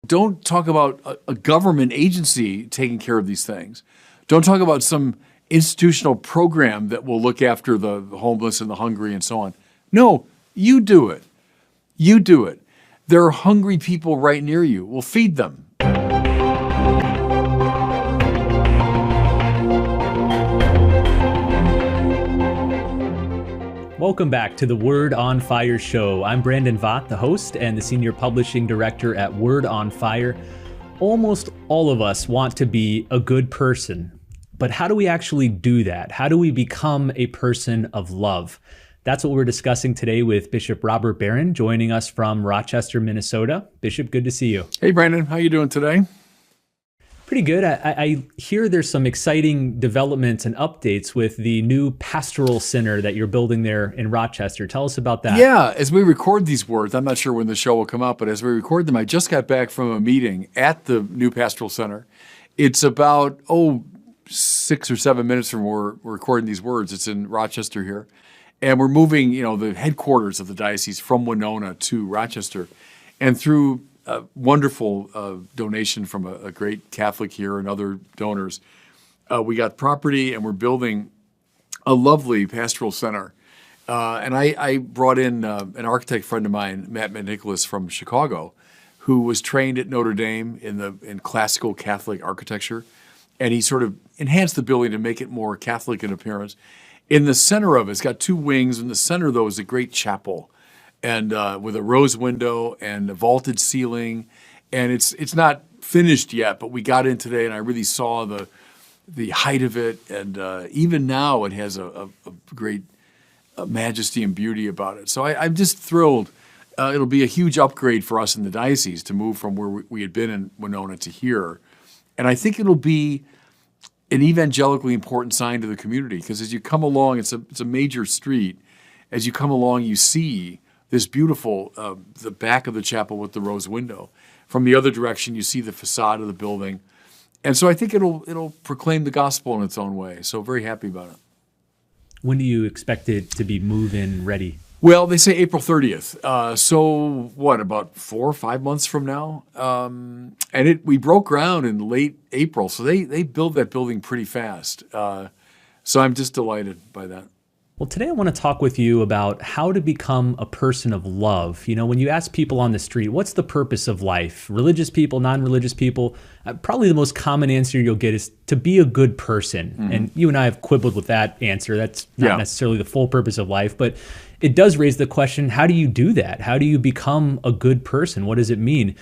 Don't talk about a government agency taking care of these things. Don't talk about some institutional program that will look after the homeless and the hungry and so on. No, you do it. You do it. There are hungry people right near you. We'll feed them. Welcome back to the Word on Fire show. I'm Brandon Vaught, the host and the senior publishing director at Word on Fire. Almost all of us want to be a good person, but how do we actually do that? How do we become a person of love? That's what we're discussing today with Bishop Robert Barron, joining us from Rochester, Minnesota. Bishop, good to see you. Hey, Brandon. How you doing today? Pretty good. I hear there's some exciting developments and updates with the new pastoral center that you're building there in Rochester. Tell us about that. Yeah, as we record these words, I'm not sure when the show will come out, but as we record them, I just got back from a meeting at the new pastoral center. It's about, 6 or 7 minutes from where we're recording these words. It's in Rochester here. And we're moving, the headquarters of the diocese from Winona to Rochester. And through a wonderful donation from a great Catholic here and other donors, we got property and we're building a lovely pastoral center. And I brought in an architect friend of mine, Matt Nicholas from Chicago, who was trained at Notre Dame in classical Catholic architecture. And he sort of enhanced the building to make it more Catholic in appearance. In the center of it, it's got two wings. In the center, though, is a great chapel, and with a rose window and a vaulted ceiling. And it's not finished yet, but we got in today, and I really saw the height of it. And even now, it has a great majesty and beauty about it. So I'm just thrilled. It'll be a huge upgrade for us in the diocese to move from where we had been in Winona to here. And I think it'll be an evangelically important sign to the community, because as you come along, it's a major street. As you come along, you see this beautiful, the back of the chapel with the rose window. From the other direction, you see the facade of the building. And so I think it'll proclaim the gospel in its own way. So very happy about it. When do you expect it to be move-in ready? Well, they say April 30th. So what, about 4 or 5 months from now? And we broke ground in late April. So they built that building pretty fast. So I'm just delighted by that. Well, today I want to talk with you about how to become a person of love. When you ask people on the street, what's the purpose of life? Religious people, non-religious people, probably the most common answer you'll get is to be a good person. Mm-hmm. And you and I have quibbled with that answer. That's not necessarily the full purpose of life, but it does raise the question, how do you do that? How do you become a good person? What does it mean?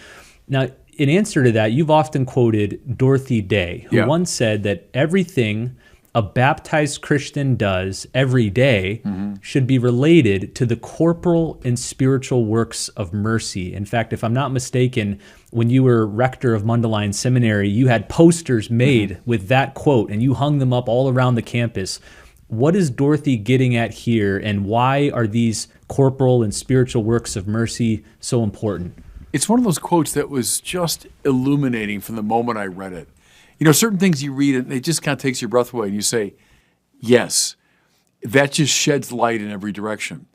Now, in answer to that, you've often quoted Dorothy Day, who once said that everything a baptized Christian does every day should be related to the corporal and spiritual works of mercy. In fact, if I'm not mistaken, when you were rector of Mundelein Seminary, you had posters made with that quote, and you hung them up all around the campus. What is Dorothy getting at here, and why are these corporal and spiritual works of mercy so important? It's one of those quotes that was just illuminating from the moment I read it. Certain things you read, and it just kind of takes your breath away, and you say, yes, that just sheds light in every direction.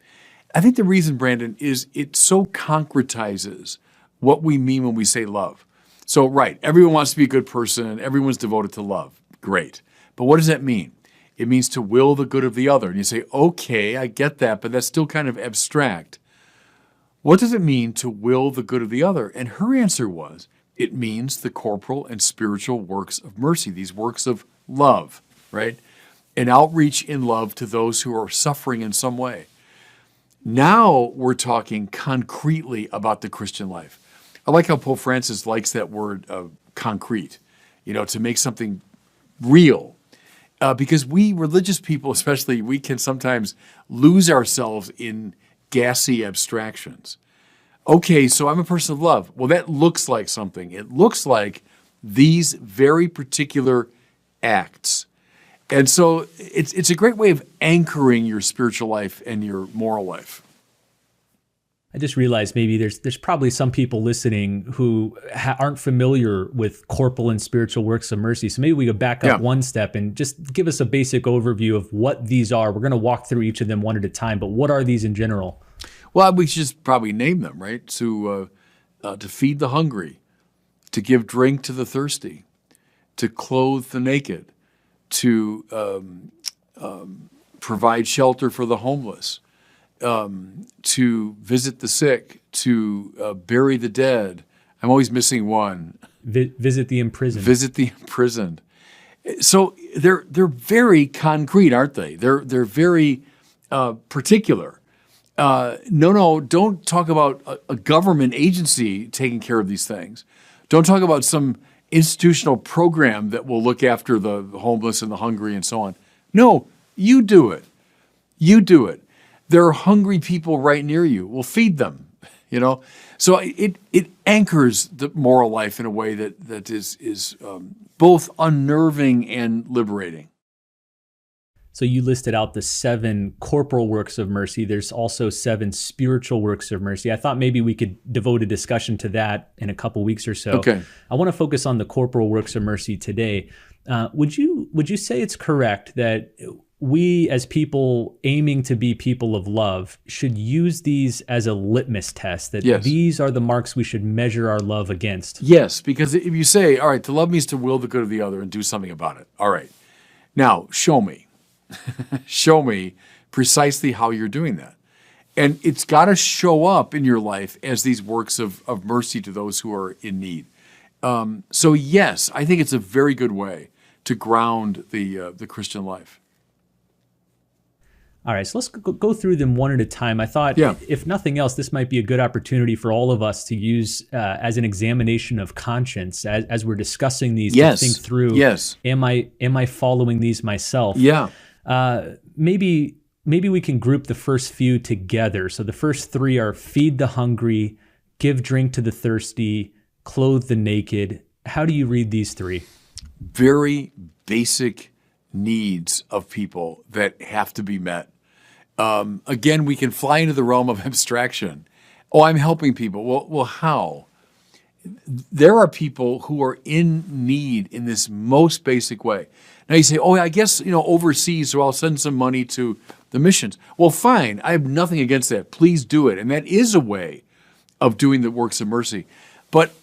I think the reason, Brandon, is it so concretizes what we mean when we say love. So, right, everyone wants to be a good person, everyone's devoted to love. Great. But what does that mean? It means to will the good of the other. And you say, okay, I get that, but that's still kind of abstract. What does it mean to will the good of the other? And her answer was, it means the corporal and spiritual works of mercy, these works of love, right? An outreach in love to those who are suffering in some way. Now we're talking concretely about the Christian life. I like how Pope Francis likes that word concrete, to make something real. Because we religious people, especially, we can sometimes lose ourselves in gassy abstractions. Okay, so I'm a person of love. Well, that looks like something. It looks like these very particular acts. And so it's a great way of anchoring your spiritual life and your moral life. I just realized maybe there's probably some people listening who aren't familiar with corporal and spiritual works of mercy. So maybe we could back up one step and just give us a basic overview of what these are. We're going to walk through each of them one at a time, but what are these in general? Well, we should just probably name them, right? To feed the hungry, to give drink to the thirsty, to clothe the naked, to provide shelter for the homeless, to visit the sick, to bury the dead. I'm always missing one. Visit the imprisoned. Visit the imprisoned. So they're very concrete, aren't they? They're very particular. No, don't talk about a government agency taking care of these things. Don't talk about some institutional program that will look after the homeless and the hungry and so on. No, you do it. You do it. There are hungry people right near you. Well, feed them, you know? So it anchors the moral life in a way that is both unnerving and liberating. So you listed out the 7 corporal works of mercy. There's also 7 spiritual works of mercy. I thought maybe we could devote a discussion to that in a couple weeks or so. Okay. I want to focus on the corporal works of mercy today. Would you say it's correct that we, as people aiming to be people of love, should use these as a litmus test, that Yes. these are the marks we should measure our love against? Yes, because if you say, all right, to love me is to will the good of the other and do something about it. All right. Now, show me. Show me precisely how you're doing that. And it's got to show up in your life as these works of mercy to those who are in need. So yes, I think it's a very good way to ground the Christian life. All right, so let's go through them one at a time. I thought, if nothing else, this might be a good opportunity for all of us to use as an examination of conscience as we're discussing these. Yes. To think through. Yes. Am I following these myself? Yeah. Maybe we can group the first few together. So the first 3 are feed the hungry, give drink to the thirsty, clothe the naked. How do you read these 3? Very basic needs of people that have to be met. Again, we can fly into the realm of abstraction. Oh, I'm helping people. Well, how? There are people who are in need in this most basic way. Now you say, oh, I guess, overseas, so I'll send some money to the missions. Well, fine. I have nothing against that. Please do it. And that is a way of doing the works of mercy. But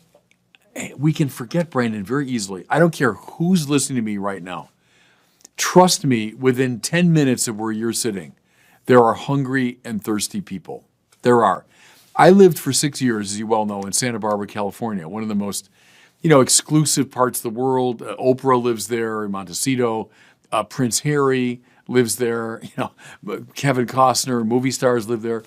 we can forget, Brandon, very easily. I don't care who's listening to me right now. Trust me, within 10 minutes of where you're sitting, there are hungry and thirsty people. There are. I lived for 6 years, as you well know, in Santa Barbara, California, one of the most, exclusive parts of the world. Oprah lives there, Montecito. Prince Harry lives there. Kevin Costner, movie stars live there.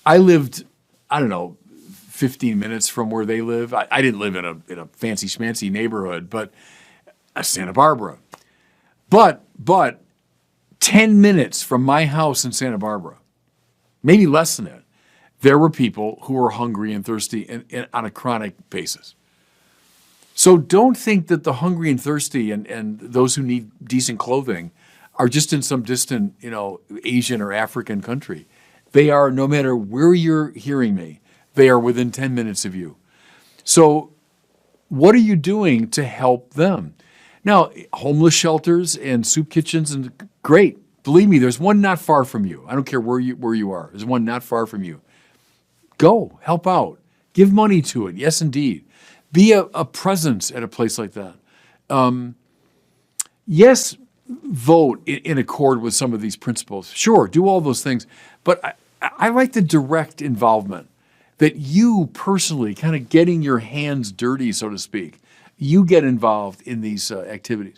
I lived, 15 minutes from where they live. I didn't live in a fancy schmancy neighborhood, but Santa Barbara. But 10 minutes from my house in Santa Barbara, maybe less than that, there were people who were hungry and thirsty and on a chronic basis. So don't think that the hungry and thirsty and those who need decent clothing are just in some distant, Asian or African country. They are, no matter where you're hearing me, they are within 10 minutes of you. So what are you doing to help them? Now, homeless shelters and soup kitchens, and great. Believe me, there's one not far from you. I don't care where you are. There's one not far from you. Go, help out. Give money to it. Yes, indeed. Be a presence at a place like that. Yes, vote in accord with some of these principles. Sure, do all those things. But I like the direct involvement, that you personally kind of getting your hands dirty, so to speak. You get involved in these activities.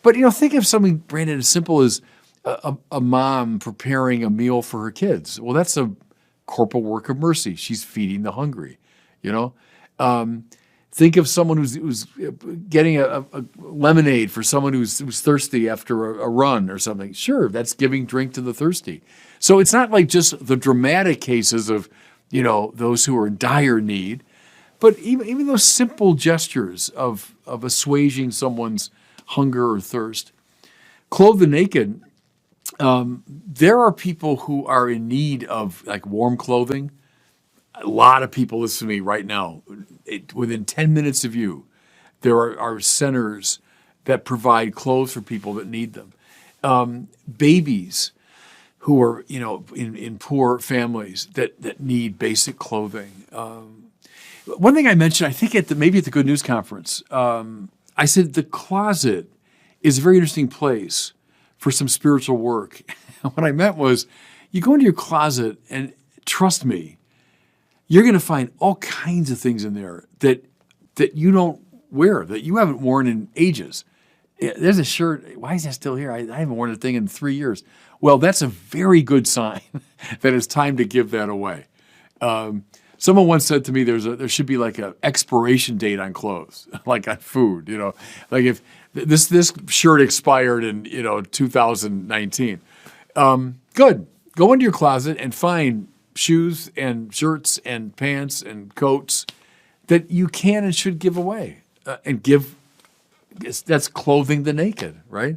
But, think of something, Brandon, as simple as a mom preparing a meal for her kids. Well, that's a corporal work of mercy. She's feeding the hungry, Think of someone who's getting a lemonade for someone who's thirsty after a run or something. Sure, that's giving drink to the thirsty. So it's not like just the dramatic cases of, those who are in dire need, but even those simple gestures of assuaging someone's hunger or thirst. Clothe the naked. There are people who are in need of warm clothing. A lot of people listen to me right now. Within 10 minutes of you, there are centers that provide clothes for people that need them. Babies who are, in poor families that need basic clothing. One thing I mentioned, I think maybe at the Good News Conference, I said the closet is a very interesting place for some spiritual work. What I meant was, you go into your closet and trust me, you're going to find all kinds of things in there that you don't wear, that you haven't worn in ages. There's a shirt. Why is that still here? I haven't worn a thing in 3 years. Well, that's a very good sign that it's time to give that away. Someone once said to me, there should be like an expiration date on clothes, like on food. Like if this shirt expired in 2019. Good. Go into your closet and find shoes and shirts and pants and coats that you can and should give away and give. That's clothing the naked, right?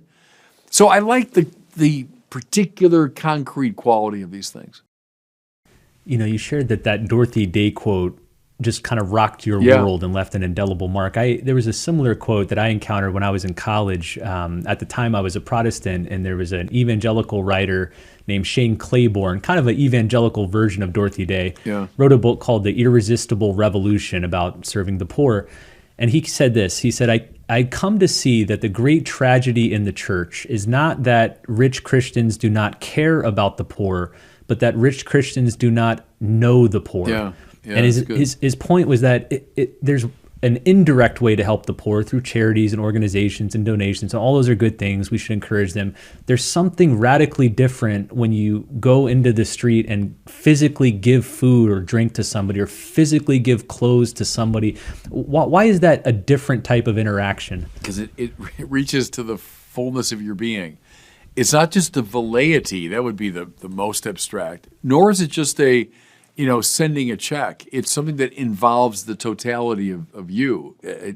So I like the particular concrete quality of these things. You shared that Dorothy Day quote just kind of rocked your world and left an indelible mark. There was a similar quote that I encountered when I was in college. At the time, I was a Protestant, and there was an evangelical writer named Shane Claiborne, kind of an evangelical version of Dorothy Day, wrote a book called The Irresistible Revolution about serving the poor. And he said this, he said, I come to see that the great tragedy in the church is not that rich Christians do not care about the poor, but that rich Christians do not know the poor. And his point was that there's an indirect way to help the poor through charities and organizations and donations, and all those are good things. We should encourage them. There's something radically different when you go into the street and physically give food or drink to somebody, or physically give clothes to somebody. Why is that a different type of interaction? Because it reaches to the fullness of your being. It's not just the velleity, that would be the most abstract, nor is it just sending a check. It's something that involves the totality of you. As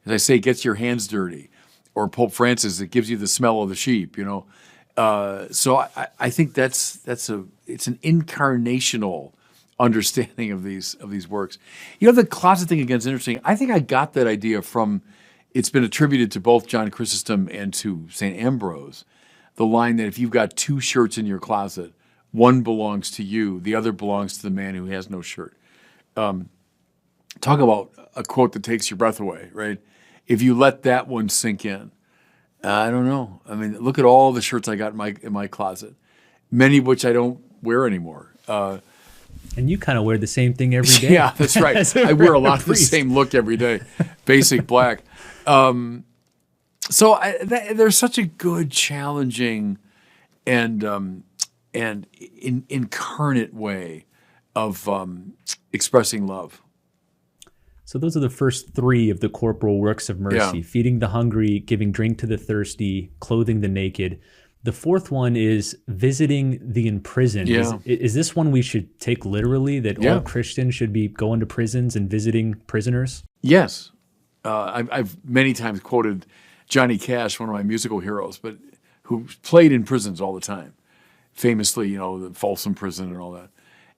I say, it gets your hands dirty. Or Pope Francis, it gives you the smell of the sheep, So I think it's an incarnational understanding of these works. The closet thing again is interesting. I think I got that idea from, it's been attributed to both John Chrysostom and to St. Ambrose, the line that if you've got two shirts in your closet, one belongs to you, the other belongs to the man who has no shirt. Talk about a quote that takes your breath away, right? If you let that one sink in, I don't know. I mean, look at all the shirts I got in my closet, many of which I don't wear anymore. And you kind of wear the same thing every day. Yeah, that's right. I wear a lot of the same look every day, basic black. So there's such a good, challenging, and incarnate way of expressing love. So those are the first three of the corporal works of mercy: feeding the hungry, giving drink to the thirsty, clothing the naked. The fourth one is visiting the imprisoned. Is this one we should take literally, that all Christians should be going to prisons and visiting prisoners? Yes. I've many times quoted Johnny Cash, one of my musical heroes, but who played in prisons all the time. Famously, the Folsom prison and all that.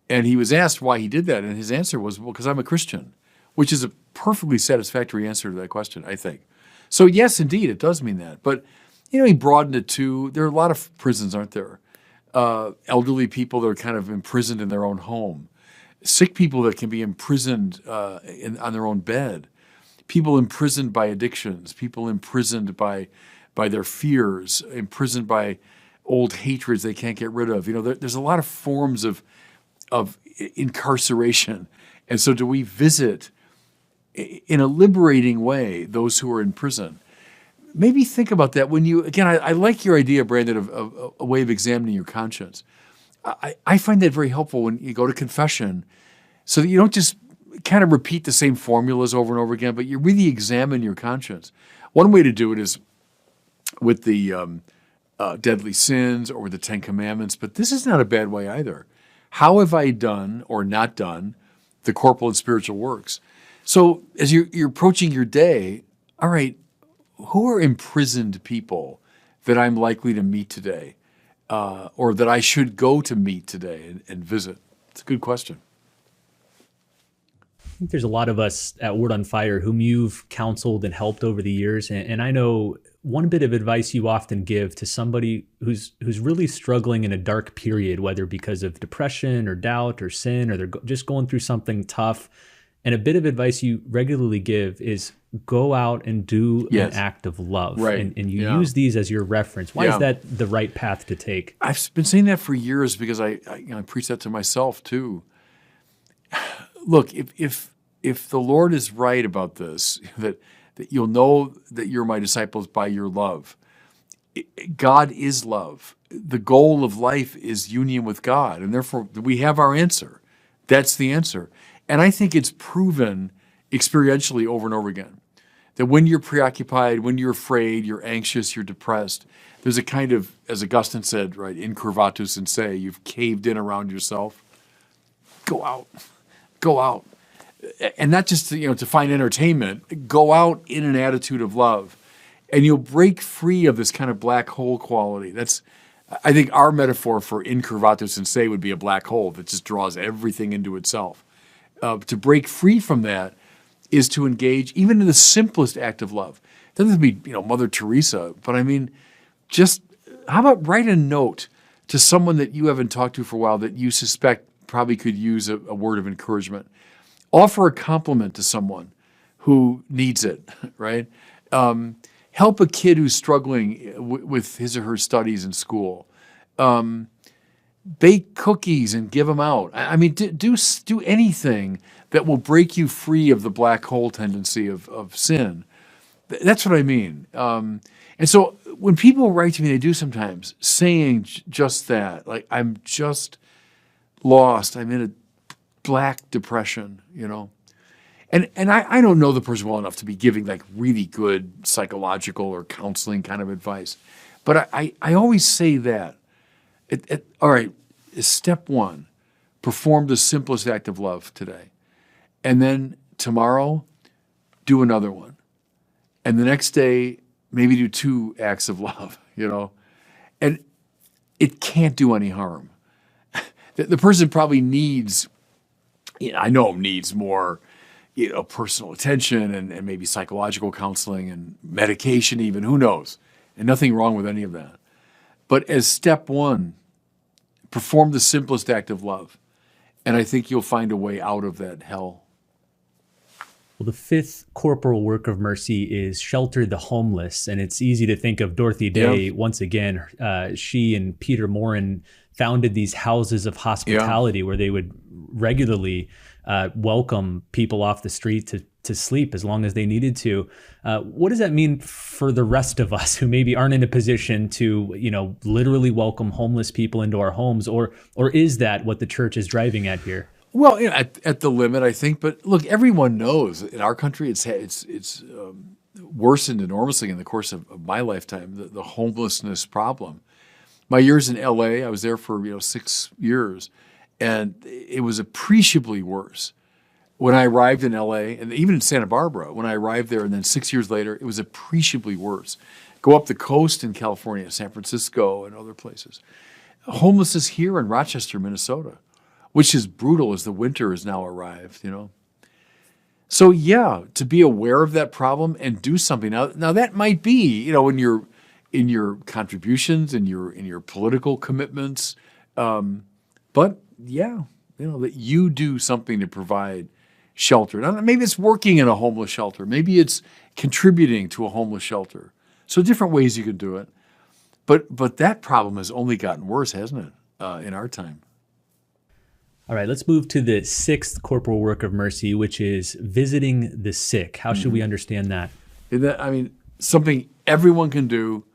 And he was asked why he did that, and his answer was, well, because I'm a Christian, which is a perfectly satisfactory answer to that question, I think. So yes, indeed, it does mean that. But, he broadened it to, there are a lot of prisons, aren't there? Elderly people that are kind of imprisoned in their own home. Sick people that can be imprisoned on their own bed. People imprisoned by addictions. People imprisoned by their fears. Imprisoned by old hatreds they can't get rid of. There's a lot of forms of incarceration. And so do we visit, in a liberating way, those who are in prison? Maybe think about that when you, again, I like your idea, Brandon, of a way of examining your conscience. I find that very helpful when you go to confession, so that you don't just kind of repeat the same formulas over and over again, but you really examine your conscience. One way to do it is with the deadly sins or with the Ten Commandments, but this is not a bad way either. How have I done or not done the corporal and spiritual works? So as you're approaching your day, all right, who are imprisoned people that I'm likely to meet today, or that I should go to meet today and visit? It's a good question. I think there's a lot of us at Word on Fire whom you've counseled and helped over the years. And I know one bit of advice you often give to somebody who's really struggling in a dark period, whether because of depression or doubt or sin, or they're just going through something tough, And a bit of advice you regularly give is go out and do an act of love. Right. And you use these as your reference. Why is that the right path to take? I've been saying that for years because I preach that to myself too. Look, if the Lord is right about this, that you'll know that you're my disciples by your love. God is love. The goal of life is union with God, and therefore we have our answer. That's the answer. And I think it's proven experientially over and over again that when you're preoccupied, when you're afraid, you're anxious, you're depressed, there's a kind of, as Augustine said, right, incurvatus in se, you've caved in around yourself. Go out. Go out. And not just to find entertainment. Go out in an attitude of love. And you'll break free of this kind of black hole quality. That's, I think our metaphor for incurvatus in se would be a black hole that just draws everything into itself. To break free from that is to engage even in the simplest act of love. It doesn't have to be, Mother Teresa, but I mean, just how about write a note to someone that you haven't talked to for a while that you suspect probably could use a word of encouragement. Offer a compliment to someone who needs it, right? Help a kid who's struggling with his or her studies in school. Bake cookies and give them out. I mean, do anything that will break you free of the black hole tendency of sin. That's what I mean. And so when people write to me, they do sometimes, saying just that, like, I'm just lost. I'm in a black depression, And I don't know the person well enough to be giving like really good psychological or counseling kind of advice. But I always say that. All right, step one, perform the simplest act of love today. And then tomorrow, do another one. And the next day, maybe do 2 acts of love, And it can't do any harm. The person probably needs, I know needs more, personal attention and maybe psychological counseling and medication even, who knows? And nothing wrong with any of that. But as step one, perform the simplest act of love. And I think you'll find a way out of that hell. Well, the 5th corporal work of mercy is shelter the homeless. And it's easy to think of Dorothy Day. Once again, she and Peter Morin founded these houses of hospitality where they would regularly welcome people off the street to sleep as long as they needed to. What does that mean for the rest of us who maybe aren't in a position to, literally welcome homeless people into our homes? Or is that what the church is driving at here? Well, at the limit, I think. But look, everyone knows in our country it's worsened enormously in the course of my lifetime, the homelessness problem. My years in L.A., I was there for 6 years, and it was appreciably worse. When I arrived in L.A., and even in Santa Barbara, when I arrived there, and then 6 years later, it was appreciably worse. Go up the coast in California, San Francisco, and other places. Homelessness here in Rochester, Minnesota, which is brutal as the winter has now arrived, So yeah, to be aware of that problem and do something. Now that might be, in your contributions, in your political commitments, but yeah, that you do something to provide shelter. Now, maybe it's working in a homeless shelter. Maybe it's contributing to a homeless shelter. So different ways you can do it. But that problem has only gotten worse, hasn't it, in our time? All right, let's move to the 6th corporal work of mercy, which is visiting the sick. How should we understand that? Something everyone can do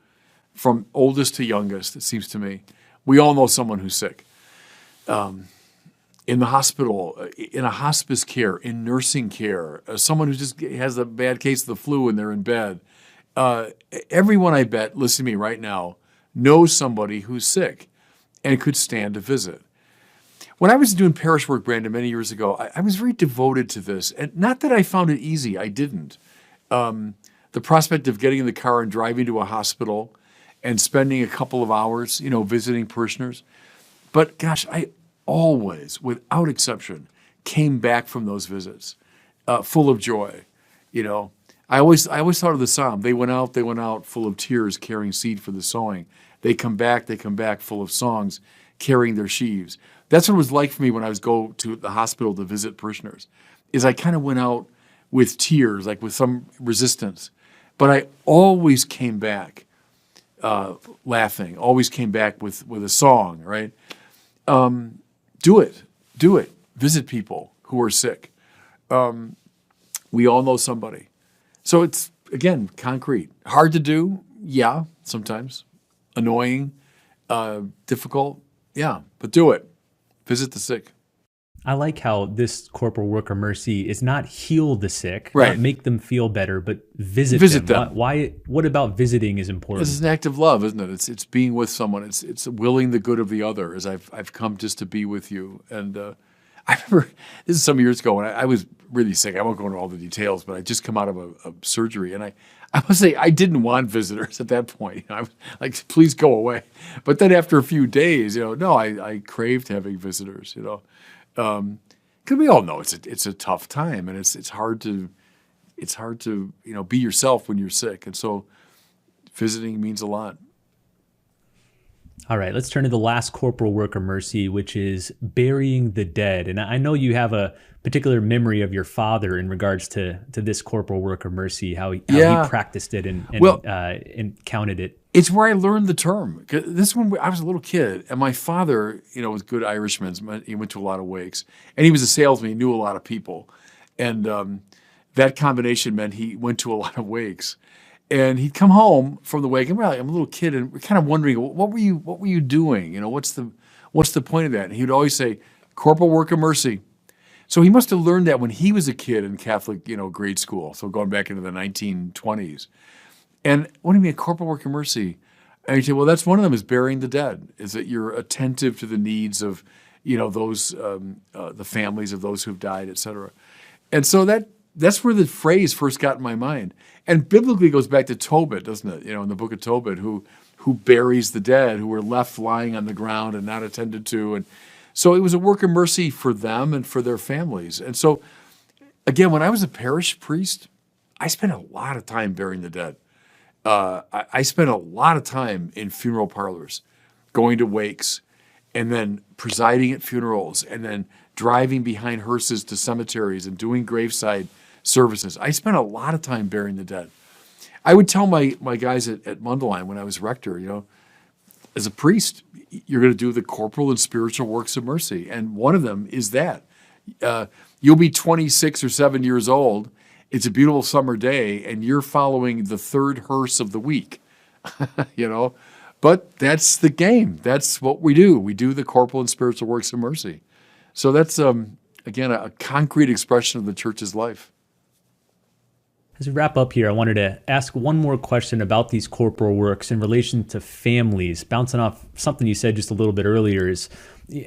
from oldest to youngest, it seems to me. We all know someone who's sick. In the hospital, in a hospice care, in nursing care, someone who just has a bad case of the flu and they're in bed. Everyone, I bet, listen to me right now, knows somebody who's sick and could stand to visit. When I was doing parish work, Brandon, many years ago, I was very devoted to this. And not that I found it easy, I didn't. The prospect of getting in the car and driving to a hospital and spending a couple of hours, visiting parishioners. But gosh, I always, without exception, came back from those visits full of joy. I always thought of the psalm. They went out full of tears, carrying seed for the sowing. They come back full of songs, carrying their sheaves. That's what it was like for me when I was go to the hospital to visit parishioners. is I kind of went out with tears, like with some resistance. But I always came back laughing, always came back with a song, right? Do it. Visit people who are sick. We all know somebody. So it's, again, concrete. Hard to do, yeah, sometimes. Annoying, difficult, yeah, but do it. Visit the sick. I like how this corporal work of mercy is not heal the sick, Right. not make them feel better, but visit them. Why? What about visiting is important? This is an act of love, isn't it? It's being with someone. It's willing the good of the other. As I've come just to be with you. And I remember this is some years ago, and I was really sick. I won't go into all the details, but I just come out of a surgery, and I must say I didn't want visitors at that point. I was like, please go away. But then after a few days, no, I craved having visitors. Because we all know it's a tough time, and it's hard to be yourself when you're sick, and so visiting means a lot. All right, let's turn to the last corporal work of mercy, which is burying the dead. And I know you have a particular memory of your father in regards to this corporal work of mercy, how he practiced it and counted it. It's where I learned the term. This one, I was a little kid, and my father, was a good Irishman. He went to a lot of wakes, and he was a salesman. He knew a lot of people, and that combination meant he went to a lot of wakes. And he'd come home from the wake, and I'm a little kid, and we're kind of wondering, what were you doing? What's the point of that? And he would always say, corporal work of mercy. So he must have learned that when he was a kid in Catholic, grade school. So going back into the 1920s. And what do you mean, corporal work of mercy? And you say, well, that's one of them is burying the dead, is that you're attentive to the needs of, those, the families of those who've died, et cetera. And so that's where the phrase first got in my mind. And biblically it goes back to Tobit, doesn't it? In the book of Tobit, who buries the dead, who were left lying on the ground and not attended to. And so it was a work of mercy for them and for their families. And so, again, when I was a parish priest, I spent a lot of time burying the dead. I spent a lot of time in funeral parlors, going to wakes, and then presiding at funerals, and then driving behind hearses to cemeteries and doing graveside services. I spent a lot of time burying the dead. I would tell my guys at Mundelein when I was rector, as a priest, you're going to do the corporal and spiritual works of mercy. And one of them is that. You'll be 26 or 7 years old. It's a beautiful summer day, and you're following the third hearse of the week, But that's the game. That's what we do. We do the corporal and spiritual works of mercy. So that's, again, a concrete expression of the church's life. As we wrap up here, I wanted to ask one more question about these corporal works in relation to families. Bouncing off something you said just a little bit earlier is,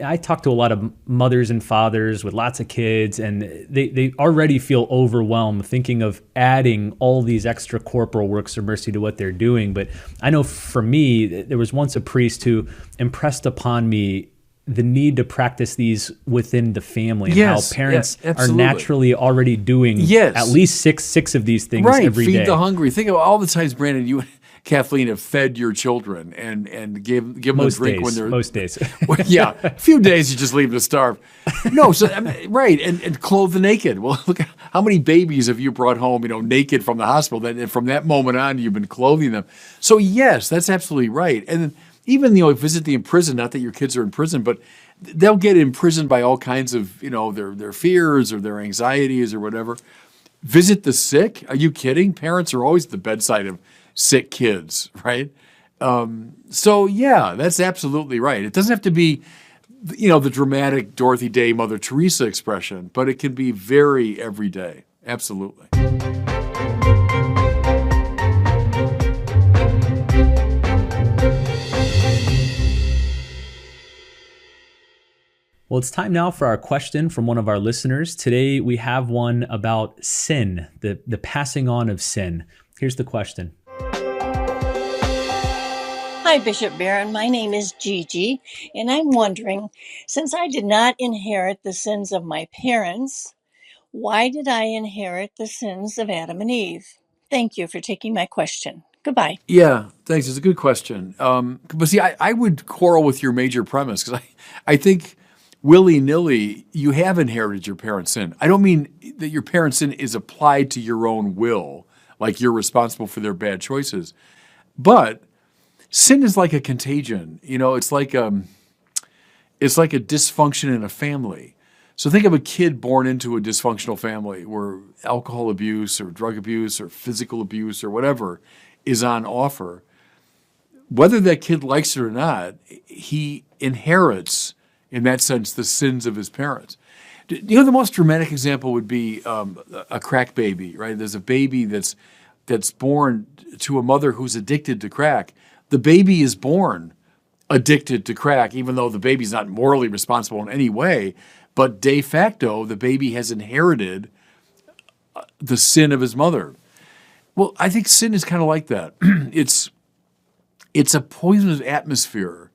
I talk to a lot of mothers and fathers with lots of kids, and they already feel overwhelmed thinking of adding all these extra corporal works of mercy to what they're doing. But I know for me, there was once a priest who impressed upon me the need to practice these within the family, and how parents are naturally already doing at least six of these things every day. Feed the hungry. Think of all the times, Brandon, you and Kathleen have fed your children and give them a drink when they're... Most days. Yeah, a few days you just leave them to starve. No, so right, and clothe the naked. Well, look, how many babies have you brought home, naked from the hospital? And from that moment on, you've been clothing them. So yes, that's absolutely right. And even, visit the imprisoned, not that your kids are in prison, but they'll get imprisoned by all kinds of, their fears or their anxieties or whatever. Visit the sick? Are you kidding? Parents are always at the bedside of sick kids, right? So yeah, that's absolutely right. It doesn't have to be, the dramatic Dorothy Day, Mother Teresa expression, but it can be very everyday. Absolutely. Well, it's time now for our question from one of our listeners. Today we have one about sin, the passing on of sin. Here's the question. Hi, Bishop Barron. My name is Gigi, and I'm wondering, since I did not inherit the sins of my parents, why did I inherit the sins of Adam and Eve? Thank you for taking my question. Goodbye. Yeah, thanks. It's a good question. But see, I would quarrel with your major premise, because I think willy-nilly, you have inherited your parents' sin. I don't mean that your parents' sin is applied to your own will, like you're responsible for their bad choices. But sin is like a contagion. It's like a dysfunction in a family. So think of a kid born into a dysfunctional family where alcohol abuse or drug abuse or physical abuse or whatever is on offer. Whether that kid likes it or not, he inherits, in that sense, the sins of his parents. The most dramatic example would be a crack baby, right? There's a baby that's born to a mother who's addicted to crack. The baby is born addicted to crack, even though the baby's not morally responsible in any way. But de facto, the baby has inherited the sin of his mother. Well, I think sin is kind of like that. It's a poisonous atmosphere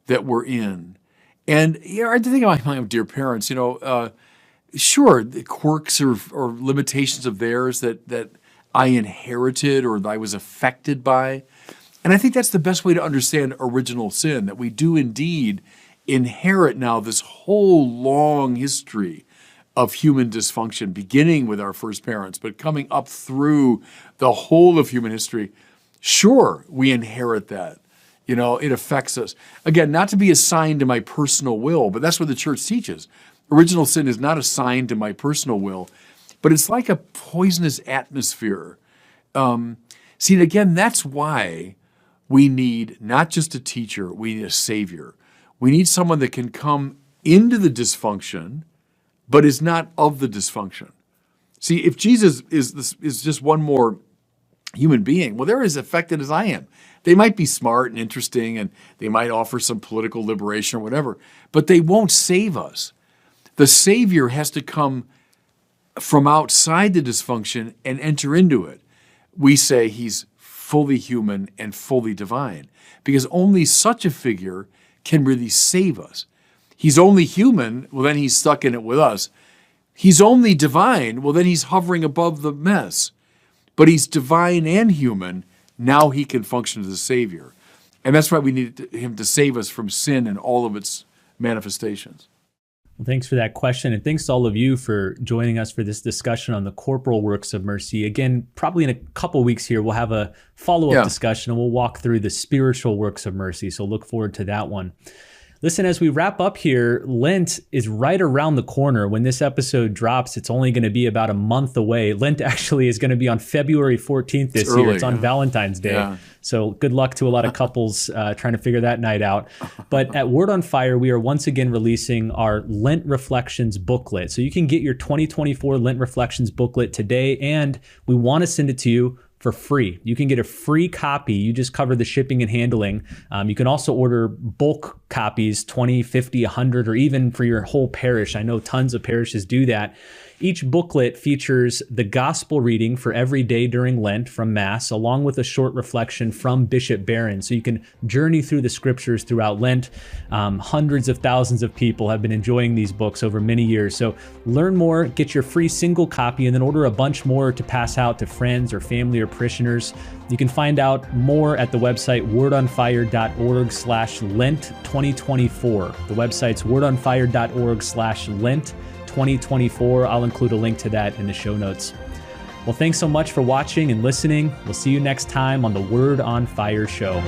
that we're in. And I think about my dear parents, sure, the quirks or limitations of theirs that I inherited or that I was affected by. And I think that's the best way to understand original sin, that we do indeed inherit now this whole long history of human dysfunction, beginning with our first parents, but coming up through the whole of human history. Sure, we inherit that. It affects us. Again, not to be assigned to my personal will, but that's what the church teaches. Original sin is not assigned to my personal will, but it's like a poisonous atmosphere. See, again, that's why we need not just a teacher, we need a savior. We need someone that can come into the dysfunction, but is not of the dysfunction. See, if Jesus is just one more human being, well, they're as affected as I am. They might be smart and interesting, and they might offer some political liberation or whatever, but they won't save us. The Savior has to come from outside the dysfunction and enter into it. We say he's fully human and fully divine, because only such a figure can really save us. He's only human, well, then he's stuck in it with us. He's only divine, well, then he's hovering above the mess. But he's divine and human, now he can function as a savior. And that's why we need him to save us from sin and all of its manifestations. Well, thanks for that question. And thanks to all of you for joining us for this discussion on the corporal works of mercy. Again, probably in a couple weeks here, we'll have a follow-up discussion and we'll walk through the spiritual works of mercy. So look forward to that one. Listen, as we wrap up here, Lent is right around the corner. When this episode drops, it's only going to be about a month away. Lent actually is going to be on February 14th this year. It's on Valentine's Day. Yeah. So good luck to a lot of couples trying to figure that night out. But at Word on Fire, we are once again releasing our Lent Reflections booklet. So you can get your 2024 Lent Reflections booklet today, and we want to send it to you for free. You can get a free copy. You just cover the shipping and handling. You can also order bulk copies, 20, 50, 100, or even for your whole parish. I know tons of parishes do that. Each booklet features the gospel reading for every day during Lent from Mass, along with a short reflection from Bishop Barron. So you can journey through the scriptures throughout Lent. Hundreds of thousands of people have been enjoying these books over many years. So learn more, get your free single copy, and then order a bunch more to pass out to friends or family or parishioners. You can find out more at the website wordonfire.org/Lent 2024. The website's wordonfire.org/Lent 2024. I'll include a link to that in the show notes. Well, thanks so much for watching and listening. We'll see you next time on the Word on Fire show.